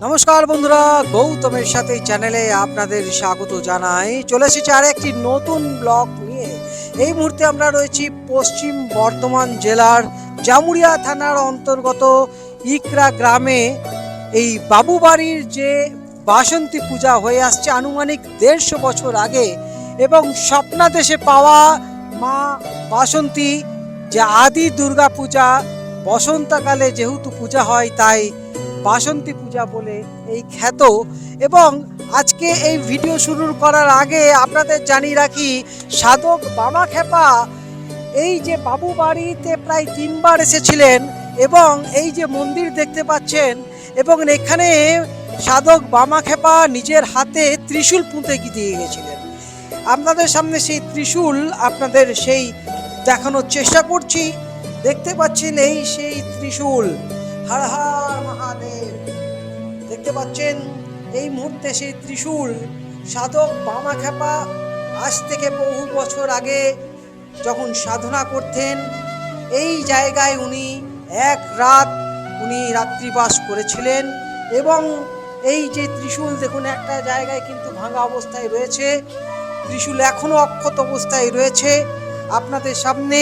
নমস্কার বন্ধুরা, গৌতমের সাথে চ্যানেলে আপনাদের স্বাগত জানাই। চলে এসেছি আর একটি নতুন ব্লগ নিয়ে। এই মুহূর্তে আমরা রয়েছি পশ্চিম বর্ধমান জেলার জামুরিয়া থানার অন্তর্গত ইকরা গ্রামে। এই বাবুবাড়ির যে বাসন্তী পূজা হয়ে আসছে আনুমানিক 150 বছর আগে, এবং স্বপ্নাদেশে পাওয়া মা বাসন্তী যে আদি দুর্গা পূজা বসন্তকালে যেহেতু পূজা হয় তাই বাসন্তী পূজা বলে এই খ্যাত। এবং আজকে এই ভিডিও শুরু করার আগে আপনাদের জানিয়ে রাখি, সাধক বামাখ্যাপা এই যে বাবু বাড়িতে প্রায় 3বার এসেছিলেন, এবং এই যে মন্দির দেখতে পাচ্ছেন, এবং এখানে সাধক বামাখ্যাপা নিজের হাতে ত্রিশূল পুঁতে দিয়ে গেছিলেন। আপনাদের সামনে সেই ত্রিশূল আপনাদের সেই দেখানোর চেষ্টা করছি। দেখতে পাচ্ছেন এই সেই ত্রিশূল। হর হর মহাদেব। দেখতে পাচ্ছেন এই মুহূর্তে সেই ত্রিশূল সাধক বামাখ্যাপা আজ থেকে বহু বছর আগে যখন সাধনা করতেন এই জায়গায় উনি এক রাত রাত্রিবাস করেছিলেন। এবং এই যে ত্রিশূল দেখুন, একটা জায়গায় কিন্তু ভাঙা অবস্থায় রয়েছে, ত্রিশূল এখনো অক্ষত অবস্থায় রয়েছে। আপনাদের সামনে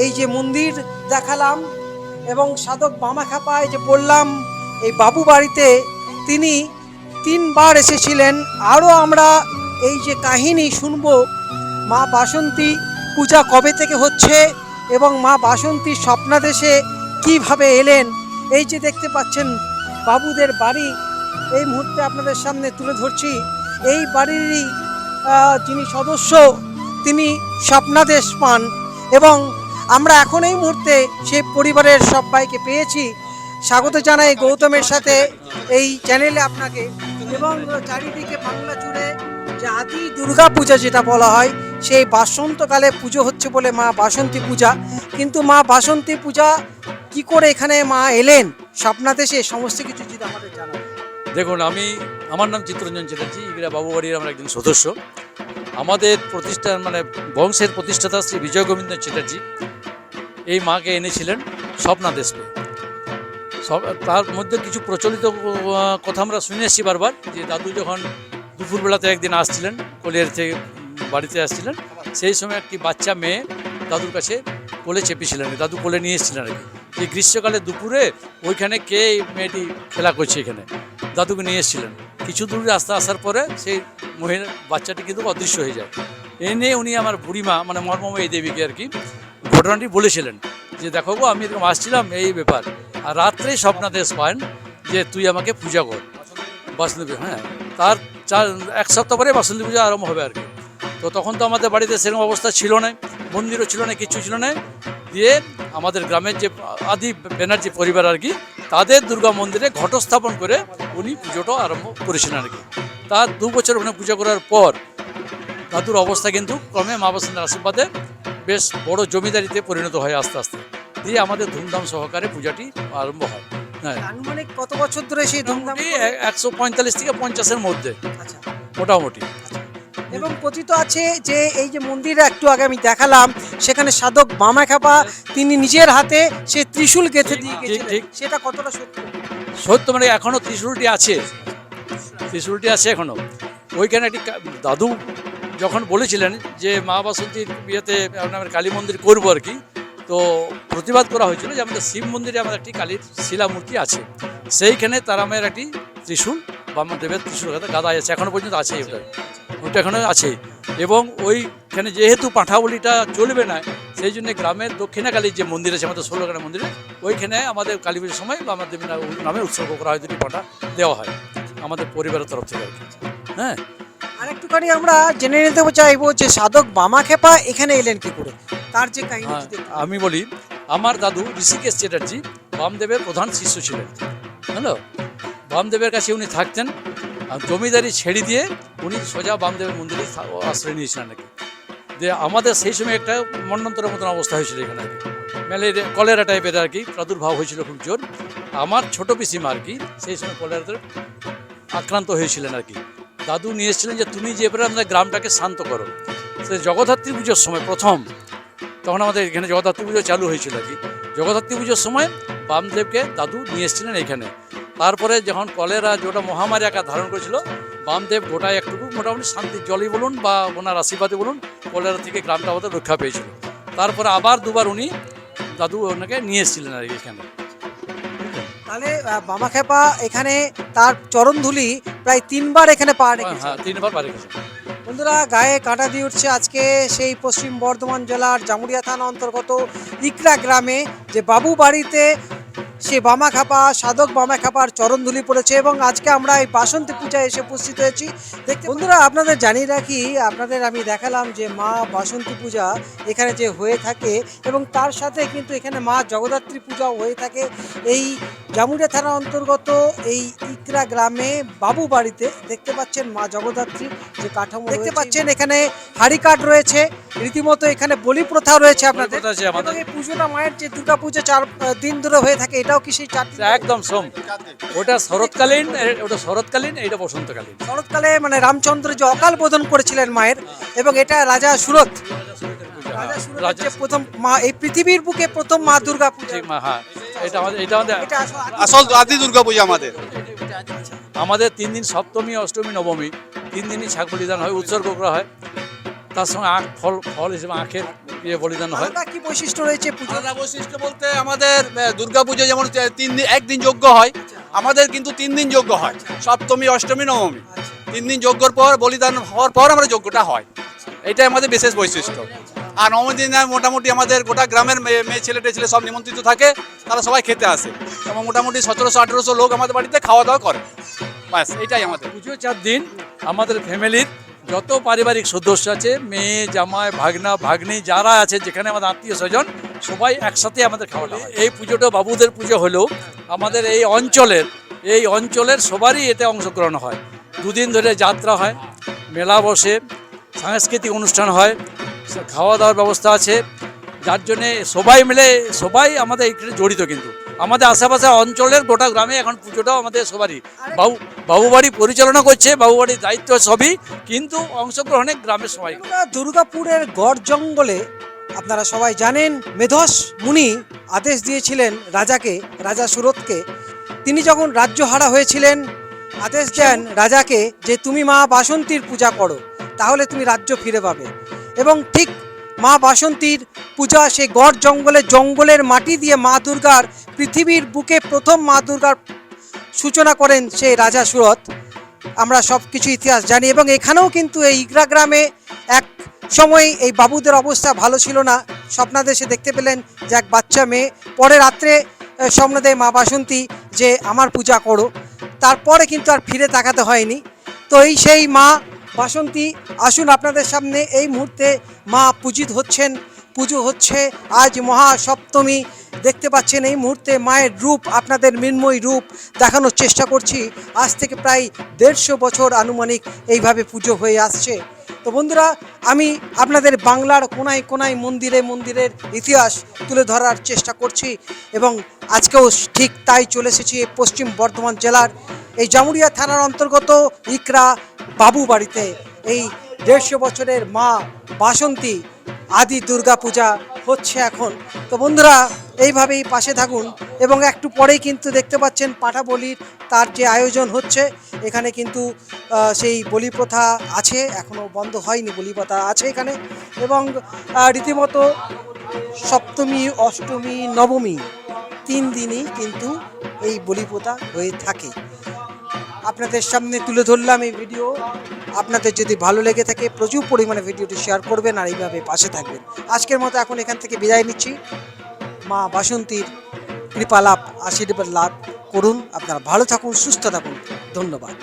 এই যে মন্দির দেখালাম, এবং সাধক বামাখ্যাপা যে বললাম এই বাবু বাড়িতে তিনি 3বার এসেছিলেন। আরও আমরা এই যে কাহিনী শুনবো, মা বাসন্তী পূজা কবে থেকে হচ্ছে এবং মা বাসন্তী স্বপ্নাদেশে কিভাবে এলেন। এই যে দেখতে পাচ্ছেন বাবুদের বাড়ি, এই মুহূর্তে আপনাদের সামনে তুলে ধরছি। এই বাড়িরই যিনি সদস্য তিনি স্বপ্নাদেশ পান, এবং আমরা এখন এই মুহূর্তে সেই পরিবারের সবাইকে পেয়েছি। স্বাগত জানাই গৌতমের সাথে এই চ্যানেলে আপনাকে। এবং চারিদিকে বাংলা জুড়ে যে আদি দুর্গা পূজা যেটা বলা হয়, সেই বাসন্তকালে পুজো হচ্ছে বলে মা বাসন্তী পূজা। কিন্তু মা বাসন্তী পূজা কি করে এখানে মা এলেন স্বপ্নাদেশে, সমস্ত কিছু যদি আমাদের জানান। দেখুন, আমার নাম চিত্তরঞ্জন চ্যাটার্জি। ইগরা বাবুবাড়ির আমরা একজন সদস্য। আমাদের প্রতিষ্ঠান বংশের প্রতিষ্ঠাতা শ্রী বিজয় গোবিন্দ চ্যাটার্জি এই মাকে এনেছিলেন স্বপ্নাদেশ। তার মধ্যে কিছু প্রচলিত কথা আমরা শুনে এসেছি বারবার, যে দাদু যখন দুপুরবেলাতে একদিন আসছিলেন, কোলের থেকে বাড়িতে আসছিলেন, সেই সময় একটি বাচ্চা মেয়ে দাদুর কাছে কোলে চেপেছিলেন, দাদু কোলে নিয়ে এসেছিলেন আর কি। যে গ্রীষ্মকালে দুপুরে ওইখানে কে মেয়েটি খেলা করছে, এখানে দাদুকে নিয়ে এসেছিলেন। কিছু দূর রাস্তা আসার পরে সেই বাচ্চাটি কিন্তু অদৃশ্য হয়ে যায়। এ নিয়ে উনি আমার বুড়িমা মর্মময়ী দেবীকে আর কি ঘটনাটি বলেছিলেন, যে দেখো গো, আমি এরকম আসছিলাম, এই ব্যাপার। আর রাত্রেই স্বপ্নাদেশ পান যে তুই আমাকে পূজা কর বাসন্তী। হ্যাঁ, তার 1 সপ্তাহ পরে বাসন্তী পূজা আরম্ভ হবে আর কি। তো তখন তো আমাদের বাড়িতে সেরকম অবস্থা ছিল না, মন্দিরও ছিল না, কিছু ছিল না। দিয়ে আমাদের গ্রামের যে আদি ব্যানার্জি পরিবার আর কি, তাদের দুর্গা মন্দিরে ঘটস্থাপন করে উনি পুজোটা আরম্ভ করেছিলেন আর কি। তার 2 বছর ওখানে পূজা করার পর দাদুর অবস্থা কিন্তু ক্রমে মা বাসন্তীর আশীর্বাদে বেশ বড় জমিদারিতে পরিণত হয় আস্তে আস্তে। দিয়ে আমাদের ধুমধাম সহকারে পূজাটি আরম্ভ হয়। হ্যাঁ, আনুমানিক কত বছর ধরে সেই ধুমধাম? 145 থেকে 50-এর মধ্যে। আচ্ছা, মোটামুটি। এবং কথিত আছে যে এই যে মন্দিরে একটু আগে আমি দেখালাম, সেখানে সাধক বামাখ্যাপা তিনি নিজের হাতে সেই ত্রিশূল গেঁথে দিয়ে গেছিলেন, সেটা কতটা সত্যি? সত্য এখনো ত্রিশূলটি আছে, এখনো ওইখানে একটি দাদু যখন বলেছিলেন যে মা বাসন্তীর বিয়েতে আমাদের কালী মন্দির করবো আর কি, তো প্রতিবাদ করা হয়েছিল যে আমাদের শিব মন্দিরে আমাদের একটি কালীর শিলা মূর্তি আছে, সেইখানে তারা আমাদের একটি ত্রিশূল বামদেবের ত্রিশূল গাদা আছে, এখনো পর্যন্ত আছে, ওটা এখনো আছে। এবং ওইখানে যেহেতু পাঁঠাবলিটা চলবে না, সেই জন্য গ্রামের দক্ষিণাকালীর যে মন্দির আছে আমাদের 16 মন্দিরে, ওইখানে আমাদের কালী পুজোর সময় বা আমাদের নামে উৎসর্গ করা হয়, দুটি পাঁঠা দেওয়া হয় আমাদের পরিবারের তরফ থেকে আর কি। হ্যাঁ, আরেকটুখানি আমরা জেনে নিতে চাইবো যে সাধক বামাখ্যাপা এখানে এলেন কি করে, তার যে কাহিনী। আমি বলি, আমার দাদু ঋষিকেশ চ্যাটার্জি বামদেবের প্রধান শিষ্য ছিলেন। হ্যালো, বামদেবের কাছে উনি থাকতেন। আর জমিদারি ছেড়ে দিয়ে উনি সোজা বামদেবের মন্দিরে আশ্রয় নিয়েছিলেন নাকি। দিয়ে আমাদের সেই সময় একটা মন্বন্তরের মতন অবস্থা হয়েছিল এখানে আর কি, ম্যালেরিয়া কলেরা টাইপের আর কি প্রাদুর্ভাব হয়েছিল খুব জোর। আমার ছোটো পিসিমা আর কি সেই সময় কলেরাতে আক্রান্ত হয়েছিলেন আর কি। দাদু নিয়ে এসেছিলেন যে তুমি যে এবারে আমাদের গ্রামটাকে শান্ত করো। সে জগদ্ধাত্রী পুজোর সময় প্রথম, তখন আমাদের এখানে জগদ্ধাত্রী পুজো চালু হয়েছিল আর কি। জগদ্ধাত্রী পুজোর সময় বামদেবকে দাদু নিয়ে এসেছিলেন এখানে। তারপরে যখন কলেরা যেটা মহামারী আকার ধারণ করেছিল, বামদেব গোটায় একটুকু মোটামুটি শান্তির জলই বলুন বা ওনার আশীর্বাদে বলুন কলেরা থেকে গ্রামটা আমাদের রক্ষা পেয়েছিল। তারপরে আবার দুবার উনি দাদু ওনাকে নিয়ে এসেছিলেন আর কি এখানে। তাহলে বামাখ্যাপা এখানে তার চরণধুলি প্রায় 3বার এখানে পা রেখেছে। হ্যাঁ, 3বার পারে গেছে। বন্ধুরা, গায়ে কাঁটা দিয়ে উঠছে আজকে সেই পশ্চিম বর্ধমান জেলার জামুরিয়া থানা অন্তর্গত ইকরা গ্রামে যে বাবু বাড়িতে সে বামাখ্যাপা সাধক বামাখ্যাপার চরণধুলি পড়েছে এবং আজকে আমরা এই বাসন্তী পূজায় এসে উপস্থিত হয়েছি। দেখতে বন্ধুরা, আপনাদের জানিয়ে রাখি, আপনাদের আমি দেখালাম যে মা বাসন্তী পূজা এখানে যে হয়ে থাকে এবং তার সাথে কিন্তু এখানে মা জগদ্ধাত্রী পূজাও হয়ে থাকে এই জামুরিয়া থানা অন্তর্গত এই ইকরা গ্রামে বাবু বাড়িতে। দেখতে পাচ্ছেন মা জগদ্ধাত্রী যে কাঠামো দেখতে পাচ্ছেন, এখানে হাড়িকাঠ রয়েছে, রীতিমতো এখানে বলি প্রথা রয়েছে আপনাদের। বলি প্রথা আছে আমাদের। এবং এই পুজোটা মায়ের যে দুর্গা পুজো 4 দিন ধরে হয়ে থাকে, এটাও কি সেই 4 দিন? একদম সোম, ওটা শরৎকালীন, এইটা বসন্তকালীন। শরৎকালে মানে রামচন্দ্র যে অকাল বোধন করেছিলেন মায়ের, এবং এটা রাজা সুরত রাজা সুরতের যে প্রথম মা, এই পৃথিবীর বুকে প্রথম মা দুর্গা পূজা। হ্যাঁ, এটা আমাদের এটা আসল আদি দুর্গা পূজা আমাদের 3 দিন, সপ্তমী অষ্টমী নবমী 3 দিনই ছাগ বলিদান হয়, উৎসর্গ করা হয়। তার সঙ্গে ফল হিসেবে আখের বলিদান হয়। আলাদা কি বৈশিষ্ট্য রয়েছে পুজো? আলাদা বৈশিষ্ট্য বলতে আমাদের দুর্গা পুজো যেমন 3 দিন, একদিন যজ্ঞ হয়, আমাদের কিন্তু 3 দিন যজ্ঞ হয়, সপ্তমী অষ্টমী নবমী। 3 দিন যজ্ঞর পর বলিদান হওয়ার পর আমরা যজ্ঞটা হয়, এটাই আমাদের বিশেষ বৈশিষ্ট্য। আর নবমী দিন মোটামুটি আমাদের গোটা গ্রামের মেয়ে ছেলে সব নিমন্ত্রিত থাকে, তারা সবাই খেতে আসে এবং মোটামুটি 1700-1800 লোক আমাদের বাড়িতে খাওয়া দাওয়া করে। ব্যাস, এটাই আমাদের পুজো 4 দিন। আমাদের ফ্যামিলির যত পারিবারিক সদস্য আছে, মেয়ে জামাই ভাগনা ভাগ্নি যারা আছে, যেখানে আমাদের আত্মীয় স্বজন সবাই একসাথে আমাদের খাওয়া দাওয়া হয়। এই পুজোটা বাবুদের পুজো হলেও আমাদের এই অঞ্চলের সবারই এতে অংশগ্রহণ হয়। 2 দিন ধরে যাত্রা হয়, মেলা বসে, সাংস্কৃতিক অনুষ্ঠান হয়, খাওয়া দাওয়ার ব্যবস্থা আছে, যার জন্যে সবাই আমাদের এখানে জড়িত। কিন্তু আমাদের আশেপাশে অঞ্চলের গোটা গ্রামে এখন পুজোটাও আমাদের সবারই। বাবুবাড়ি পরিচালনা করছে, বাবুবাড়ির দায়িত্ব সবই, কিন্তু অংশগ্রহণে গ্রামের সবাই। দুর্গাপুরের গড় জঙ্গলে আপনারা সবাই জানেন, মেধস মুনি আদেশ দিয়েছিলেন রাজা সুরতকে। তিনি যখন রাজ্যহারা হয়েছিলেন, আদেশ দেন রাজাকে যে তুমি মা বাসন্তীর পূজা করো, তাহলে তুমি রাজ্য ফিরে পাবে। এবং ঠিক মা বাসন্তীর পূজা সেই গড় জঙ্গলের মাটি দিয়ে মা দুর্গার, পৃথিবীর বুকে প্রথম মা দুর্গার সূচনা করেন সেই রাজা সুরত। আমরা সব কিছু ইতিহাস জানি। এবং এখানেও কিন্তু এই ইকরা গ্রামে এক সময় এই বাবুদের অবস্থা ভালো ছিল না। স্বপ্নাদেশে দেখতে পেলেন যে এক বাচ্চা মেয়ে, পরে রাত্রে স্বপ্ন দেয় মা বাসন্তী যে আমার পূজা করো। তারপরে কিন্তু আর ফিরে তাকাতে হয়নি। তো এই সেই মা বাসন্তী, আসুন আপনাদের সামনে এই মুহূর্তে মা পূজিত হচ্ছেন, পুজো হচ্ছে আজ মহাসপ্তমী। দেখতে পাচ্ছেন এই মুহূর্তে মায়ের রূপ, আপনাদের মৃন্ময় রূপ দেখানোর চেষ্টা করছি। আজ থেকে প্রায় 150 বছর আনুমানিক এইভাবে পুজো হয়ে আসছে। তো বন্ধুরা, আমি আপনাদের বাংলার কোনায় কোনায় মন্দিরের ইতিহাস তুলে ধরার চেষ্টা করছি এবং আজকেও ঠিক তাই চলে এসেছি এই পশ্চিম বর্ধমান জেলার এই জামুরিয়া থানার অন্তর্গত ইকরা বাবু বাড়িতে। এই 150 বছরের মা বাসন্তী আদি দুর্গা পূজা হচ্ছে এখন। তো বন্ধুরা, এইভাবেই পাশে থাকুন। এবং একটু পরেই কিন্তু দেখতে পাচ্ছেন পাঠা বলির তার যে আয়োজন হচ্ছে, এখানে কিন্তু সেই বলি প্রথা আছে, এখনও বন্ধ হয়নি, বলি প্রথা আছে এখানে। এবং রীতিমতো সপ্তমী অষ্টমী নবমী 3 দিনই কিন্তু এই বলি প্রথা হয়ে থাকে। আপনাদের সামনে তুলে ধরলাম এই ভিডিও। আপনাদের যদি ভালো লেগে থাকে প্রচুর পরিমাণে ভিডিওটি শেয়ার করবেন আর এইভাবে পাশে থাকবেন। আজকের মতো এখন এখান থেকে বিদায় নিচ্ছি। মা বাসন্তীর কৃপা লাভ, আশীর্বাদ লাভ করুন। আপনারা ভালো থাকুন, সুস্থ থাকুন। ধন্যবাদ।